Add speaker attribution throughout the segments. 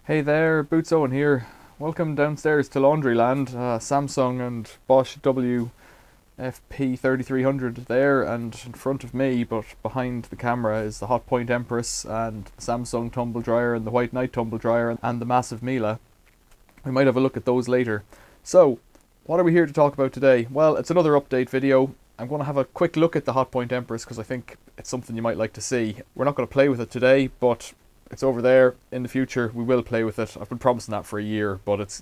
Speaker 1: Hey there, Bootsowen here. Welcome downstairs to Laundryland. Samsung and Bosch WFP3300 there, and in front of me, but behind the camera, is the Hotpoint Empress and the Samsung tumble dryer and the White Knight tumble dryer and the massive Miele. We might have a look at those later. So, what are we here to talk about today? Well, it's another update video. I'm going to have a quick look at the Hotpoint Empress because I think it's something you might like to see. We're not going to play with it today, but it's over there. In the future, we will play with it. I've been promising that for a year, but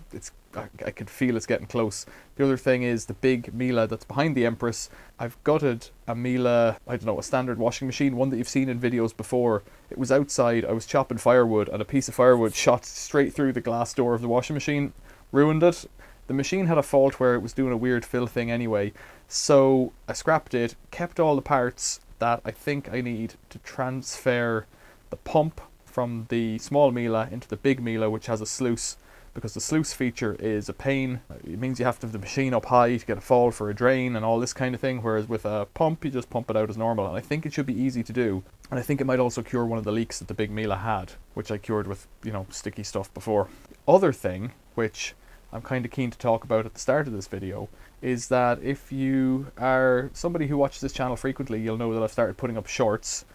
Speaker 1: I can feel it's getting close. The other thing is the big Miele that's behind the Empress. I've gutted a Miele, I don't know, a standard washing machine, one that you've seen in videos before. It was outside, I was chopping firewood, and a piece of firewood shot straight through the glass door of the washing machine, ruined it. The machine had a fault where it was doing a weird fill thing anyway, so I scrapped it, kept all the parts that I think I need to transfer the pump from the small Miele into the big Miele, which has a sluice, because the sluice feature is a pain. It means you have to have the machine up high to get a fall for a drain and all this kind of thing, whereas with a pump you just pump it out as normal, and I think it should be easy to do. And I think it might also cure one of the leaks that the big Miele had, which I cured with, sticky stuff before. Other thing, which I'm kind of keen to talk about at the start of this video, is that if you are somebody who watches this channel frequently, you'll know that I've started putting up shorts,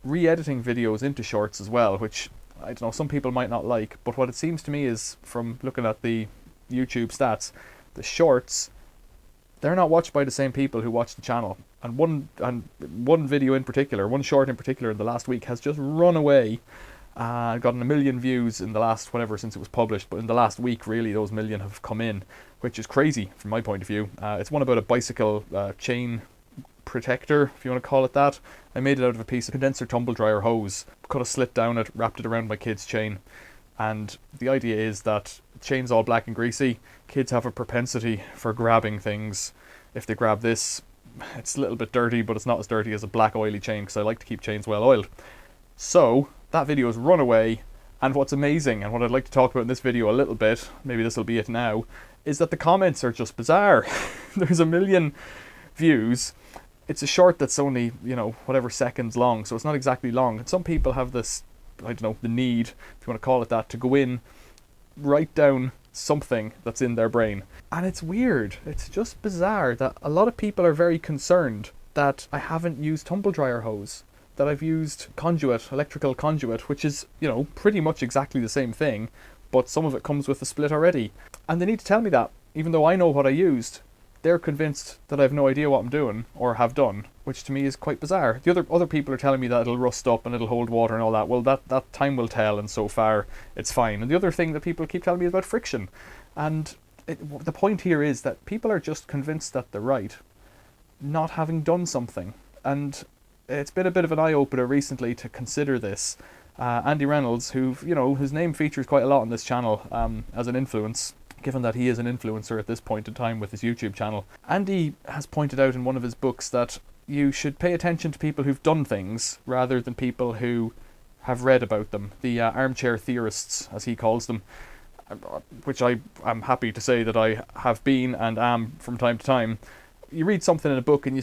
Speaker 1: re-editing videos into shorts as well, which I don't know, some people might not like, but what it seems to me is, from looking at the YouTube stats, the shorts, they're not watched by the same people who watch the channel. And one video in particular, one short in particular in the last week has just run away. Gotten 1 million views in the last, whatever, since it was published, but in the last week really those million have come in, which is crazy from my point of view. It's one about a bicycle chain protector, if you want to call it that. I made it out of a piece of condenser tumble dryer hose, cut a slit down it, wrapped it around my kid's chain, and the idea is that the chain's all black and greasy. Kids have a propensity for grabbing things. If they grab this, it's a little bit dirty, but it's not as dirty as a black oily chain, because I like to keep chains well oiled. So that video has run away, and what's amazing, and what I'd like to talk about in this video a little bit, maybe this will be it now, is that the comments are just bizarre. There's 1 million views. It's a short that's only, whatever seconds long, so it's not exactly long. And some people have this, I don't know, the need, if you want to call it that, to go in, write down something that's in their brain. And it's weird. It's just bizarre that a lot of people are very concerned that I haven't used tumble dryer hose, that I've used conduit, electrical conduit, which is, pretty much exactly the same thing, but some of it comes with a split already. And they need to tell me that, even though I know what I used. They're convinced that I have no idea what I'm doing, or have done, which to me is quite bizarre. The other people are telling me that it'll rust up and it'll hold water and all that. Well, that time will tell, and so far it's fine. And the other thing that people keep telling me is about friction. And the point here is that people are just convinced that they're right, not having done something. And it's been a bit of an eye-opener recently to consider this. Andy Reynolds, whose name features quite a lot on this channel as an influence, given that he is an influencer at this point in time with his YouTube channel. Andy has pointed out in one of his books that you should pay attention to people who've done things rather than people who have read about them. The armchair theorists, as he calls them, which I am happy to say that I have been and am from time to time. You read something in a book and you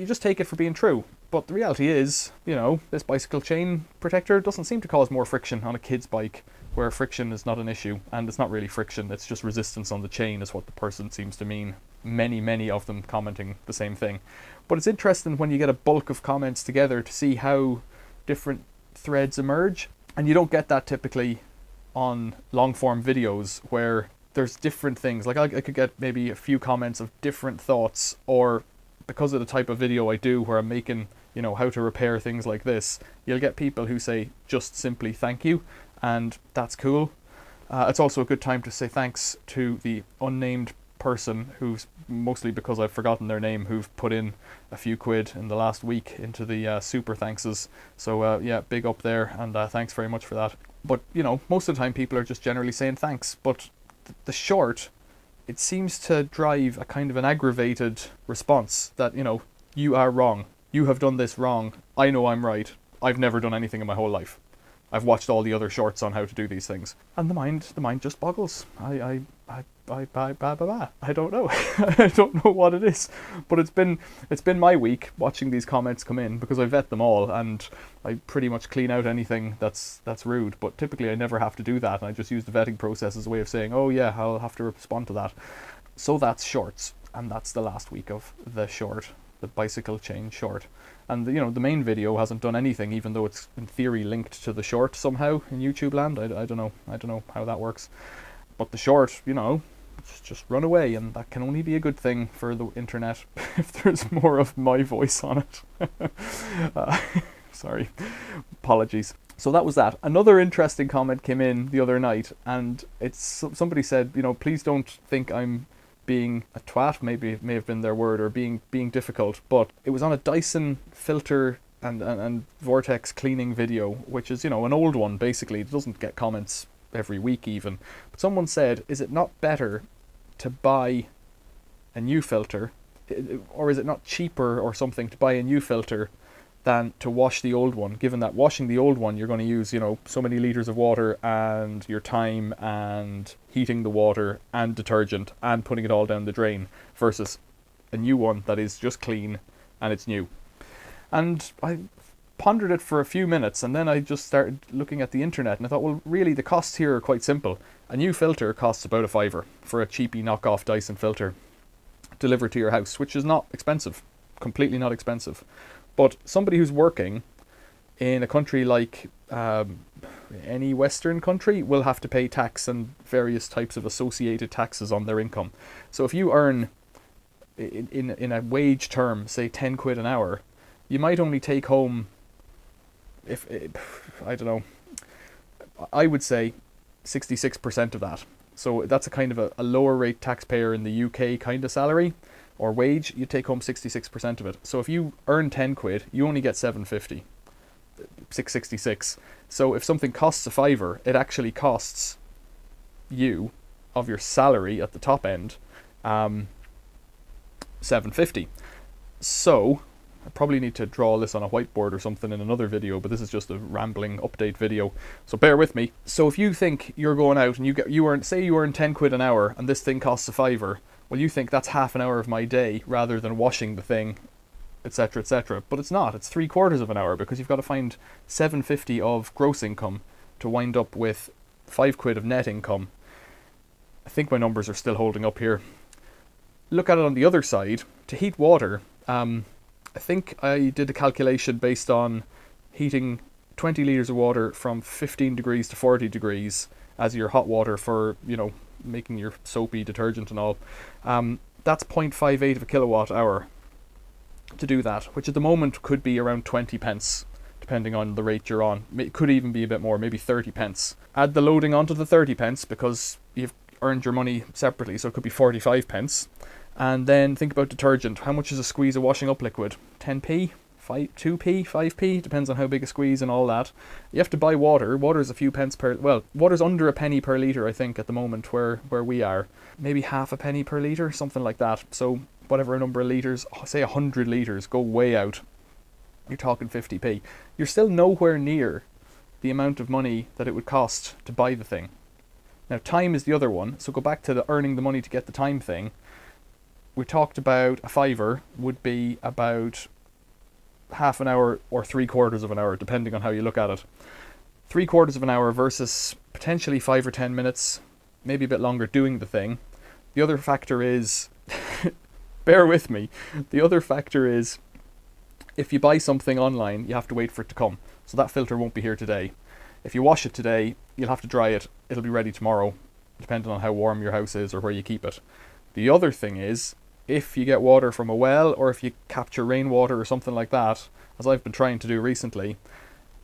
Speaker 1: just take it for being true. But the reality is, this bicycle chain protector doesn't seem to cause more friction on a kid's bike, where friction is not an issue, and it's not really friction, it's just resistance on the chain is what the person seems to mean. Many of them commenting the same thing. But it's interesting when you get a bulk of comments together to see how different threads emerge, and you don't get that typically on long form videos where there's different things. Like I could get maybe a few comments of different thoughts, or because of the type of video I do where I'm making, how to repair things like this, you'll get people who say just simply thank you, and that's cool. It's also a good time to say thanks to the unnamed person who's, mostly because I've forgotten their name, who've put in a few quid in the last week into the super thankses. So yeah, big up there, and thanks very much for that. But most of the time people are just generally saying thanks, but the short, it seems to drive a kind of an aggravated response that, you are wrong. You have done this wrong. I know I'm right. I've never done anything in my whole life. I've watched all the other shorts on how to do these things, and the mind just boggles. I don't know. I don't know what it is, but it's been my week watching these comments come in, because I vet them all and I pretty much clean out anything that's rude. But typically I never have to do that, and I just use the vetting process as a way of saying, oh yeah, I'll have to respond to that. So that's shorts, and that's the last week of the short, the bicycle chain short. And the main video hasn't done anything, even though it's in theory linked to the short somehow in YouTube land. I don't know how that works. But the short, it's just run away, and that can only be a good thing for the internet if there's more of my voice on it. Sorry, apologies. So that was that. Another interesting comment came in the other night, and somebody said, please don't think I'm being a twat, maybe it may have been their word, or being difficult, but it was on a Dyson filter and vortex cleaning video, which is, an old one basically. It doesn't get comments every week even. But someone said, is it not better to buy a new filter, or is it not cheaper or something to buy a new filter than to wash the old one, given that washing the old one you're going to use so many liters of water and your time and heating the water and detergent and putting it all down the drain, versus a new one that is just clean and it's new. And I pondered it for a few minutes, and then I just started looking at the internet, and I thought, well, really the costs here are quite simple. A new filter costs about £5 for a cheapy knockoff Dyson filter delivered to your house, which is not expensive, completely not expensive. But somebody who's working in a country like any Western country will have to pay tax and various types of associated taxes on their income. So if you earn, in a wage term, say 10 quid an hour, you might only take home, I don't know, I would say 66% of that. So that's a kind of a lower rate taxpayer in the UK kind of salary or wage. You take home 66% of it. So if you earn 10 quid, you only get 750, 666. So if something costs £5, it actually costs you, of your salary at the top end, 750. So I probably need to draw this on a whiteboard or something in another video, but this is just a rambling update video, so bear with me. So if you think you're going out and you earn 10 quid an hour and this thing costs £5, well, you think that's half an hour of my day rather than washing the thing, etc, etc. But it's not. It's 3/4 of an hour, because you've got to find 750 of gross income to wind up with 5 quid of net income. I think my numbers are still holding up here. Look at it on the other side. To heat water, I think I did a calculation based on heating 20 litres of water from 15 degrees to 40 degrees as your hot water for, making your soapy detergent and all. That's 0.58 of a kilowatt hour to do that, which at the moment could be around 20 pence, depending on the rate you're on. It could even be a bit more, maybe 30 pence. Add the loading onto the 30 pence, because you've earned your money separately, so it could be 45 pence. And then think about detergent. How much is a squeeze of washing up liquid? 10p? 2p? 5p? Depends on how big a squeeze and all that. You have to buy water. Water's a few pence per... Well, water's under a penny per litre, I think, at the moment where we are. Maybe half a penny per litre, something like that. So whatever number of litres, say 100 litres, go way out. You're talking 50p. You're still nowhere near the amount of money that it would cost to buy the thing. Now, time is the other one. So go back to the earning the money to get the time thing. We talked about a £5 would be about half an hour or 3/4 of an hour, depending on how you look at it. 3/4 of an hour versus potentially 5 or 10 minutes, maybe a bit longer doing the thing. The other factor is, bear with me, the other factor is if you buy something online, you have to wait for it to come. So that filter won't be here today. If you wash it today, you'll have to dry it. It'll be ready tomorrow, depending on how warm your house is or where you keep it. The other thing is, if you get water from a well, or if you capture rainwater or something like that, as I've been trying to do recently,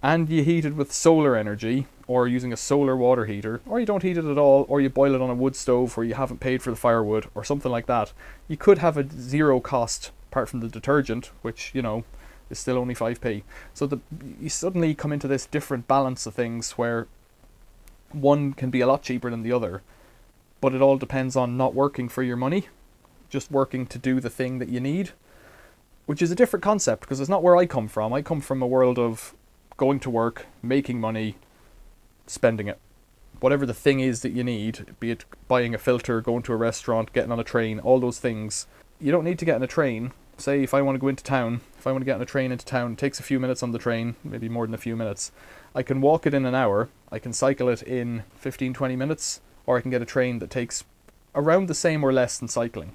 Speaker 1: and you heat it with solar energy, or using a solar water heater, or you don't heat it at all, or you boil it on a wood stove where you haven't paid for the firewood, or something like that, you could have a zero cost, apart from the detergent, which, is still only 5p. So you suddenly come into this different balance of things where one can be a lot cheaper than the other, but it all depends on not working for your money, just working to do the thing that you need, which is a different concept, because it's not where I come from. I come from a world of going to work, making money, spending it. Whatever the thing is that you need, be it buying a filter, going to a restaurant, getting on a train, all those things. You don't need to get on a train. Say if I want to go into town, if I want to get on a train into town, it takes a few minutes on the train, maybe more than a few minutes. I can walk it in an hour, I can cycle it in 15-20 minutes, or I can get a train that takes around the same or less than cycling.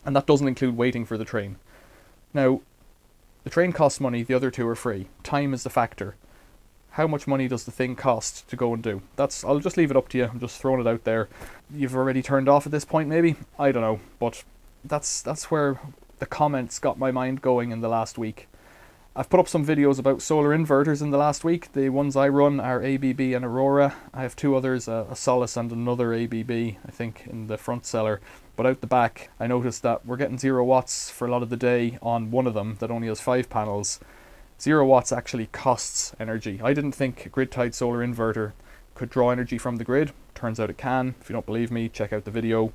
Speaker 1: And that doesn't include waiting for the train. Now, the train costs money, the other two are free. Time is the factor. How much money does the thing cost to go and do? I'll just leave it up to you. I'm just throwing it out there. You've already turned off at this point, maybe? I don't know. But that's where the comments got my mind going in the last week. I've put up some videos about solar inverters in the last week. The ones I run are ABB and Aurora. I have two others, a Solace and another ABB, I think, in the front cellar. But out the back, I noticed that we're getting 0 watts for a lot of the day on one of them that only has 5 panels. 0 watts actually costs energy. I didn't think a grid-tied solar inverter could draw energy from the grid. Turns out it can. If you don't believe me, check out the video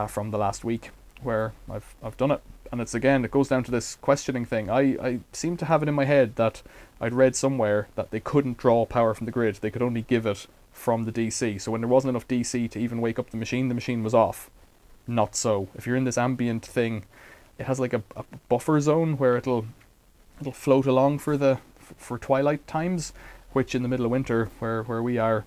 Speaker 1: from the last week where I've done it. And it goes down to this questioning thing. I seem to have it in my head that I'd read somewhere that they couldn't draw power from the grid. They could only give it from the DC. So when there wasn't enough DC to even wake up the machine was off. Not so. If you're in this ambient thing, it has like a buffer zone where it'll float along for twilight times, which in the middle of winter, where we are,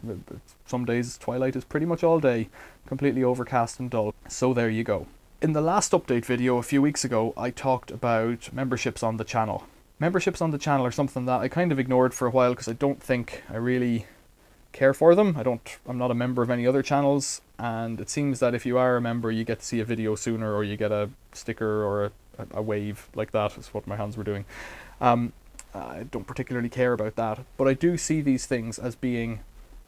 Speaker 1: some days twilight is pretty much all day, completely overcast and dull. So there you go. In the last update video a few weeks ago, I talked about memberships on the channel. Memberships on the channel are something that I kind of ignored for a while because I don't think I really care for them. I'm not a member of any other channels, and it seems that if you are a member, you get to see a video sooner, or you get a sticker or a wave like that, is what my hands were doing. I don't particularly care about that, but I do see these things as being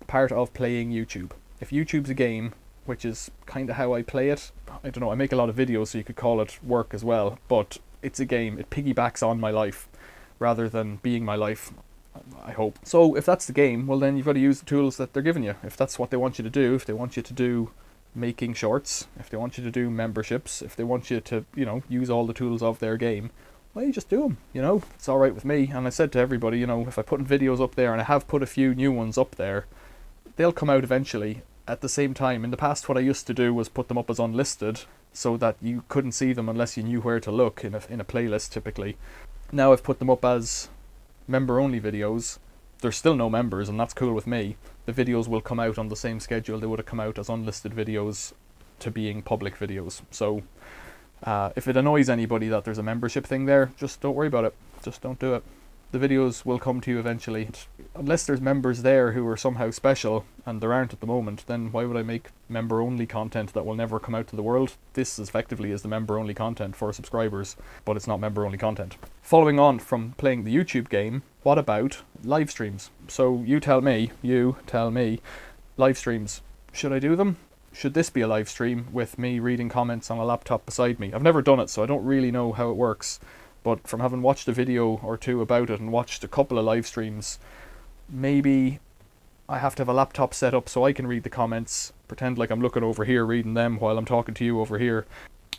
Speaker 1: part of playing YouTube. If YouTube's a game, which is kind of how I play it, I don't know, I make a lot of videos, so you could call it work as well, but it's a game. It piggybacks on my life rather than being my life, I hope. So if that's the game, well then you've got to use the tools that they're giving you. If that's what they want you to do, if they want you to do making shorts, if they want you to do memberships, if they want you to, use all the tools of their game, well, you just do them, It's alright with me. And I said to everybody, if I put videos up there, and I have put a few new ones up there, they'll come out eventually. At the same time, in the past, what I used to do was put them up as unlisted so that you couldn't see them unless you knew where to look in a playlist typically. Now I've put them up as member-only videos. There's still no members, and that's cool with me. The videos will come out on the same schedule they would have come out as unlisted videos to being public videos. So if it annoys anybody that there's a membership thing there, just don't worry about it. Just don't do it. The videos will come to you eventually. Unless there's members there who are somehow special, and there aren't at the moment, then why would I make member-only content that will never come out to the world? This effectively is the member-only content for subscribers, but it's not member-only content. Following on from playing the YouTube game, what about live streams? So you tell me, live streams. Should I do them? Should this be a live stream with me reading comments on a laptop beside me? I've never done it, so I don't really know how it works. But from having watched a video or two about it and watched a couple of live streams, maybe I have to have a laptop set up so I can read the comments, pretend like I'm looking over here reading them while I'm talking to you over here,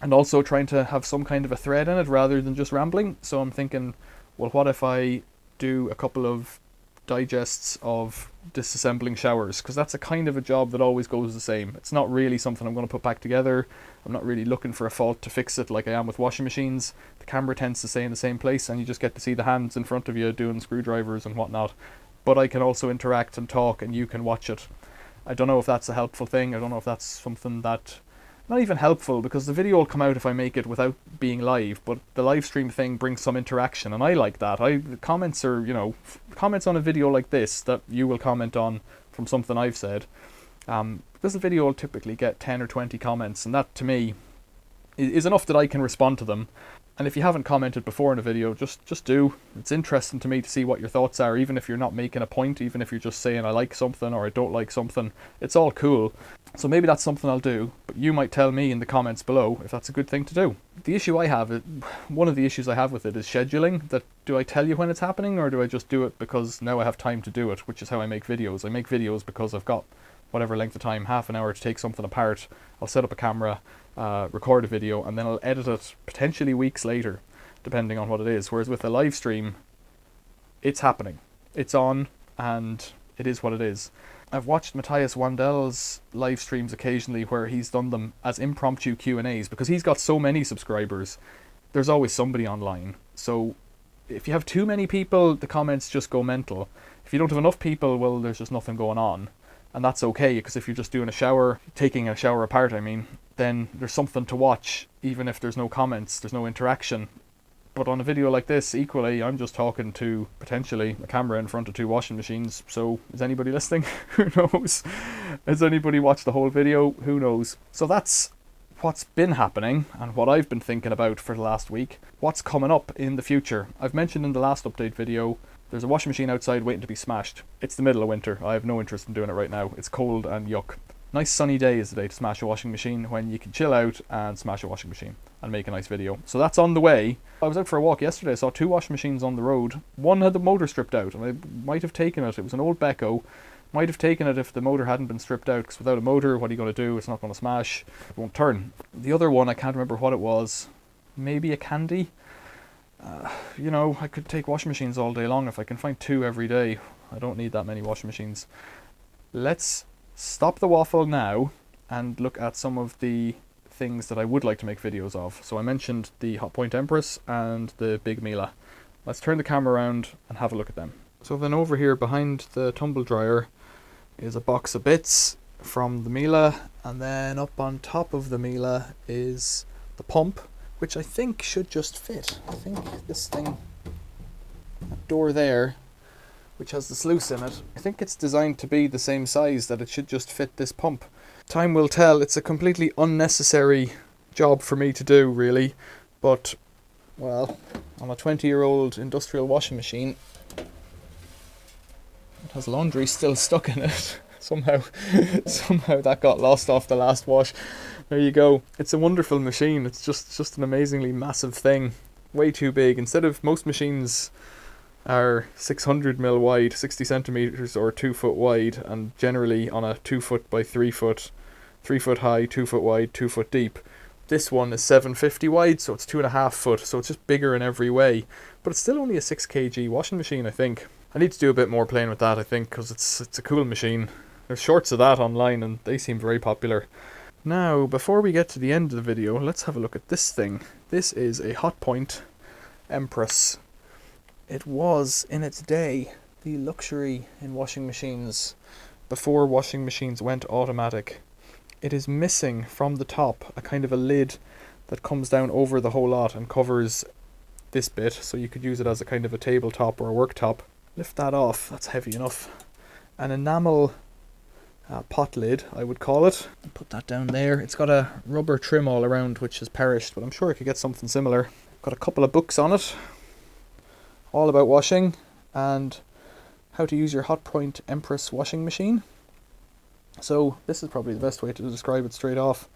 Speaker 1: and also trying to have some kind of a thread in it rather than just rambling. So I'm thinking, well, what if I do a couple of digests of disassembling showers, because that's a kind of a job that always goes the same. It's not really something I'm going to put back together. I'm not really looking for a fault to fix it like I am with washing machines. The camera tends to stay in the same place and you just get to see the hands in front of you doing screwdrivers and whatnot. But I can also interact and talk and you can watch it. I don't know if that's a helpful thing. I don't know if that's something that... Not even helpful, because the video will come out if I make it without being live, but the live stream thing brings some interaction, and I like that. The comments are, comments on a video like this that you will comment on from something I've said. This video will typically get 10 or 20 comments, and that to me is enough that I can respond to them. And if you haven't commented before in a video, just do. It's interesting to me to see what your thoughts are, even if you're not making a point, even if you're just saying I like something or I don't like something. It's all cool. So maybe that's something I'll do, but you might tell me in the comments below if that's a good thing to do. The issue I have, one of the issues I have with it is scheduling. That do I tell you when it's happening, or do I just do it because now I have time to do it, which is how I make videos. I make videos because I've got whatever length of time, half an hour to take something apart. I'll set up a camera, record a video, and then I'll edit it potentially weeks later, depending on what it is. Whereas with a live stream, it's happening. It's on, and it is what it is. I've watched Matthias Wandel's live streams occasionally where he's done them as impromptu Q&As because he's got so many subscribers. There's always somebody online. So if you have too many people, the comments just go mental. If you don't have enough people, well, there's just nothing going on. And that's okay, because if you're just doing a shower, taking a shower apart, I mean, then there's something to watch, even if there's no comments, there's no interaction. But on a video like this, equally, I'm just talking to, potentially, a camera in front of 2 washing machines. So, is anybody listening? Who knows? Has anybody watched the whole video? Who knows? So that's what's been happening, and what I've been thinking about for the last week. What's coming up in the future? I've mentioned in the last update video, there's a washing machine outside waiting to be smashed. It's the middle of winter. I have no interest in doing it right now. It's cold and yuck. Nice sunny day is the day to smash a washing machine, when you can chill out and smash a washing machine and make a nice video. So that's on the way. I was out for a walk yesterday. I saw 2 washing machines on the road. One had the motor stripped out, and I might have taken it. It was an old Beko. Might have taken it if the motor hadn't been stripped out, because without a motor, what are you going to do? It's not going to smash. It won't turn. The other one, I can't remember what it was. Maybe a Candy? You know, I could take washing machines all day long if I can find 2 every day. I don't need that many washing machines. Let's stop the waffle now and look at some of the things that I would like to make videos of. So I mentioned the Hotpoint Empress and the big Miele. Let's turn the camera around and have a look at them. So then over here behind the tumble dryer is a box of bits from the Miele, and then up on top of the Miele is the pump, which I think should just fit. I think this thing, that door there, which has the sluice in it, I think it's designed to be the same size, that it should just fit this pump. Time will tell. It's a completely unnecessary job for me to do, really, but, well, on a 20-year-old industrial washing machine, it has laundry still stuck in it. Somehow that got lost off the last wash. There you go. It's a wonderful machine. It's just an amazingly massive thing. Way too big. Instead of, most machines are 600mm wide, 60 centimeters or 2 foot wide, and generally on a 2 foot by 3 foot, 3 foot high, 2 foot wide, 2 foot deep. This one is 750 wide, so it's 2.5 foot, so it's just bigger in every way. But it's still only a 6 kg washing machine, I think. I need to do a bit more playing with that, I think, because it's a cool machine. There's shorts of that online, and they seem very popular. Now, before we get to the end of the video, let's have a look at this thing. This is a Hotpoint Empress. It was, in its day, the luxury in washing machines before washing machines went automatic. It is missing from the top a kind of a lid that comes down over the whole lot and covers this bit, so you could use it as a kind of a tabletop or a worktop. Lift that off, that's heavy enough. An enamel pot lid, I would call it. Put that down there. It's got a rubber trim all around which has perished, but I'm sure I could get something similar. Got a couple of books on it, all about washing and how to use your Hotpoint Empress washing machine. So this is probably the best way to describe it straight off.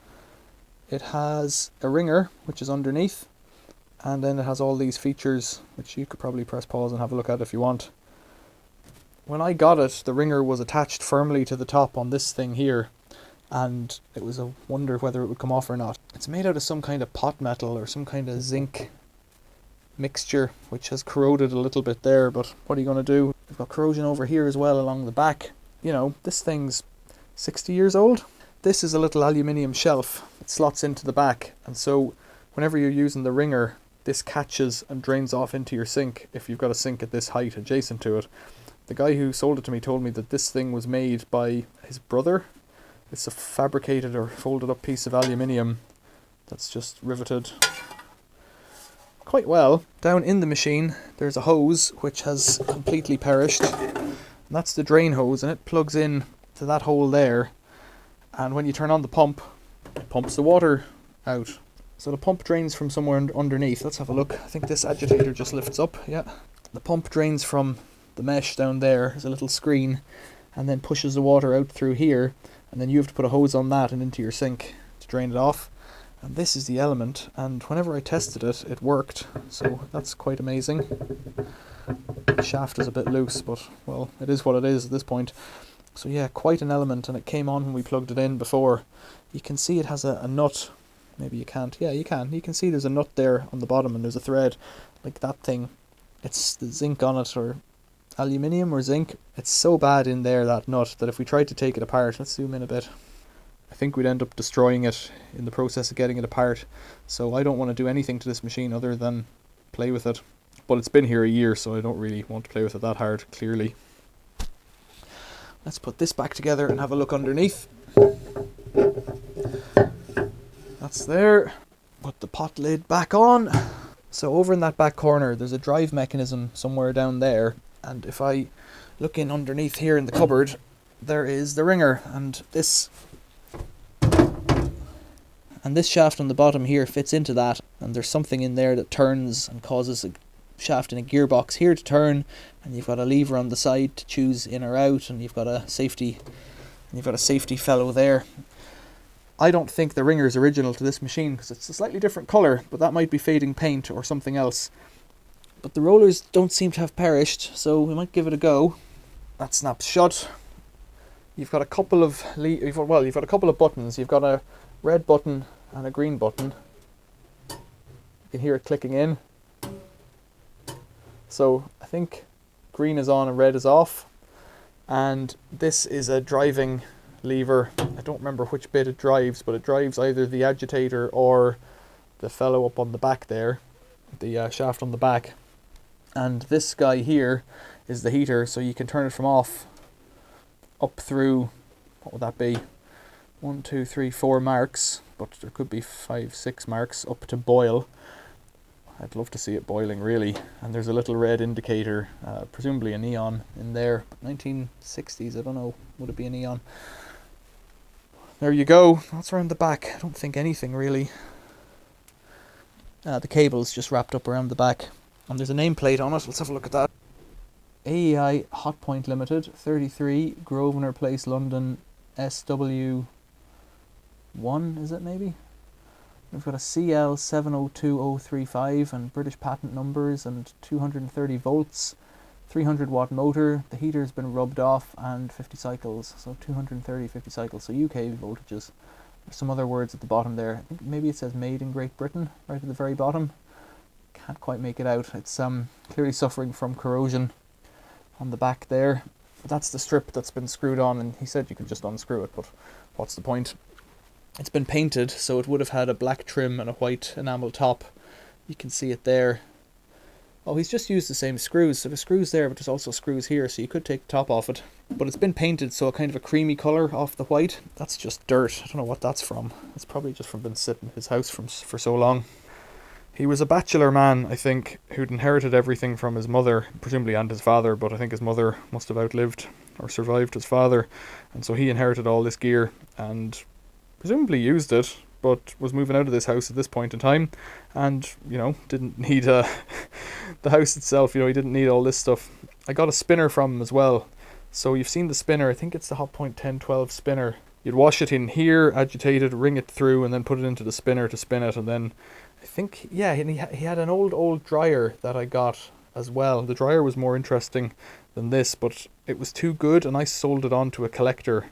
Speaker 1: It has a wringer which is underneath, and then it has all these features which you could probably press pause and have a look at if you want. When I got it, the wringer was attached firmly to the top on this thing here, and it was a wonder whether it would come off or not. It's made out of some kind of pot metal or some kind of zinc mixture which has corroded a little bit there, but what are you going to do? We've got corrosion over here as well along the back. You know, this thing's 60 years old. This is a little aluminium shelf. It slots into the back, and so whenever you're using the wringer, this catches and drains off into your sink if you've got a sink at this height adjacent to it. The guy who sold it to me told me that this thing was made by his brother. It's a fabricated or folded up piece of aluminium that's just riveted quite well. Down in the machine there's a hose which has completely perished, and that's the drain hose, and it plugs in to that hole there, and when you turn on the pump, it pumps the water out. So the pump drains from somewhere underneath. Let's have a look. I think this agitator just lifts up. Yeah, the pump drains from the mesh down there. There's a little screen, and then pushes the water out through here, and then you have to put a hose on that and into your sink to drain it off. And this is the element, and whenever I tested it, it worked, so that's quite amazing. The shaft is a bit loose, but, well, it is what it is at this point. So yeah, quite an element, and it came on when we plugged it in before. You can see it has a nut. Maybe you can't. Yeah, you can. You can see there's a nut there on the bottom, and there's a thread, like that thing. It's the zinc on it, or aluminium or zinc. It's so bad in there, that nut, that if we tried to take it apart, let's zoom in a bit, I think we'd end up destroying it in the process of getting it apart. So I don't want to do anything to this machine other than play with it. But it's been here a year, so I don't really want to play with it that hard, clearly. Let's put this back together and have a look underneath. That's there. Put the pot lid back on. So over in that back corner, there's a drive mechanism somewhere down there. And if I look in underneath here in the cupboard, there is the ringer. And this shaft on the bottom here fits into that. And there's something in there that turns and causes a shaft in a gearbox here to turn. And you've got a lever on the side to choose in or out. And you've got a safety fellow there. I don't think the ringer is original to this machine because it's a slightly different colour, but that might be fading paint or something else. But the rollers don't seem to have perished, so we might give it a go. That snaps shut. You've got a couple of buttons. You've got a red button and a green button. You can hear it clicking in. So I think green is on and red is off. And this is a driving lever. I don't remember which bit it drives, but it drives either the agitator or the fellow up on the back there, the shaft on the back. And this guy here is the heater, so you can turn it from off up through, what would that be, 1, 2, 3, 4 marks, but there could be 5, 6 marks up to boil. I'd love to see it boiling, really. And there's a little red indicator, presumably a neon in there. 1960s, I don't know, would it be a neon? There you go. That's around the back. I don't think anything really. The cable's just wrapped up around the back. And there's a nameplate on it. Let's have a look at that. AEI Hotpoint Limited, 33 Grosvenor Place, London, SW1, is it maybe? We've got a CL702035 and British patent numbers and 230 volts. 300 watt motor, the heater's been rubbed off, and 50 cycles, so 230, 50 cycles, so UK voltages. There's some other words at the bottom there. I think maybe it says made in Great Britain, right at the very bottom. Can't quite make it out. It's clearly suffering from corrosion on the back there. That's the strip that's been screwed on, and he said you could just unscrew it, but what's the point? It's been painted, so it would have had a black trim and a white enamel top. You can see it there. Oh, he's just used the same screws. So the screws there, but there's also screws here, so you could take the top off it. But it's been painted, so a kind of a creamy colour off the white. That's just dirt. I don't know what that's from. It's probably just from being sitting in his house for so long. He was a bachelor man, I think, who'd inherited everything from his mother, presumably, and his father, but I think his mother must have outlived or survived his father. And so he inherited all this gear and presumably used it, but was moving out of this house at this point in time, and, you know, didn't need the house itself, you know, he didn't need all this stuff. I got a spinner from him as well. So you've seen the spinner, I think it's the Hotpoint 1012 spinner. You'd wash it in here, agitate it, ring it through, and then put it into the spinner to spin it, and then I think, yeah, he had an old dryer that I got as well. The dryer was more interesting than this, but it was too good, and I sold it on to a collector.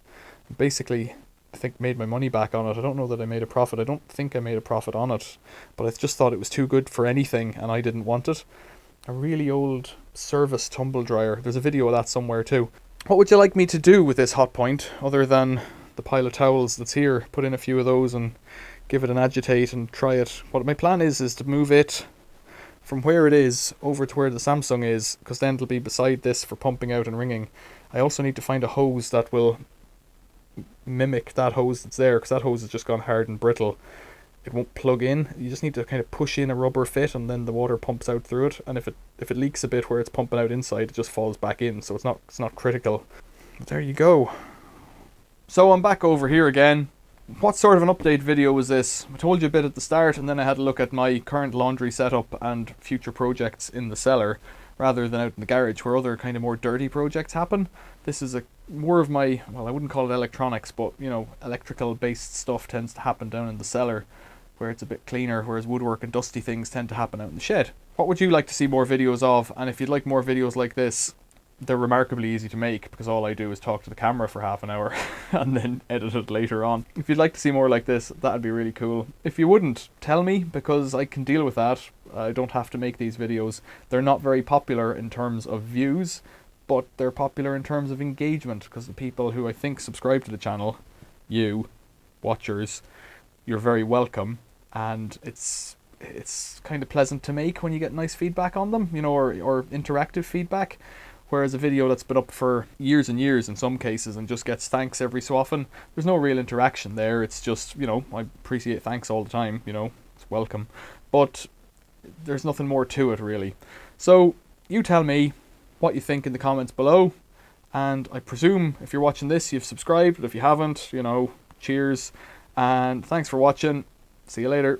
Speaker 1: Basically, I think made my money back on it. I don't know that I made a profit. I don't think I made a profit on it, but I just thought it was too good for anything, and I didn't want it. A really old service tumble dryer. There's a video of that somewhere too. What would you like me to do with this Hotpoint, other than the pile of towels that's here? Put in a few of those and give it an agitate and try it. What my plan is to move it from where it is over to where the Samsung is, because then it'll be beside this for pumping out and ringing. I also need to find a hose that will mimic that hose that's there, because that hose has just gone hard and brittle. It won't plug in. You just need to kind of push in a rubber fit, and then the water pumps out through it. And if it leaks a bit where it's pumping out inside, it just falls back in, so it's not critical. But there you go. So I'm back over here again. What sort of an update video was this? I told you a bit at the start, and then I had a look at my current laundry setup and future projects in the cellar, rather than out in the garage where other kind of more dirty projects happen. This is more of my, well, I wouldn't call it electronics, but, you know, electrical based stuff tends to happen down in the cellar where it's a bit cleaner, whereas woodwork and dusty things tend to happen out in the shed. What would you like to see more videos of? And if you'd like more videos like this, they're remarkably easy to make, because all I do is talk to the camera for half an hour and then edit it later on. If you'd like to see more like this, that'd be really cool. If you wouldn't, tell me, because I can deal with that. I don't have to make these videos. They're not very popular in terms of views, but they're popular in terms of engagement, because the people who I think subscribe to the channel, you watchers, you're very welcome, and it's kind of pleasant to make when you get nice feedback on them, you know, or interactive feedback. Whereas a video that's been up for years and years in some cases and just gets thanks every so often, there's no real interaction there. It's just, you know, I appreciate thanks all the time, you know, it's welcome. But there's nothing more to it really. So you tell me what you think in the comments below. And I presume if you're watching this, you've subscribed. But if you haven't, you know, cheers. And thanks for watching. See you later.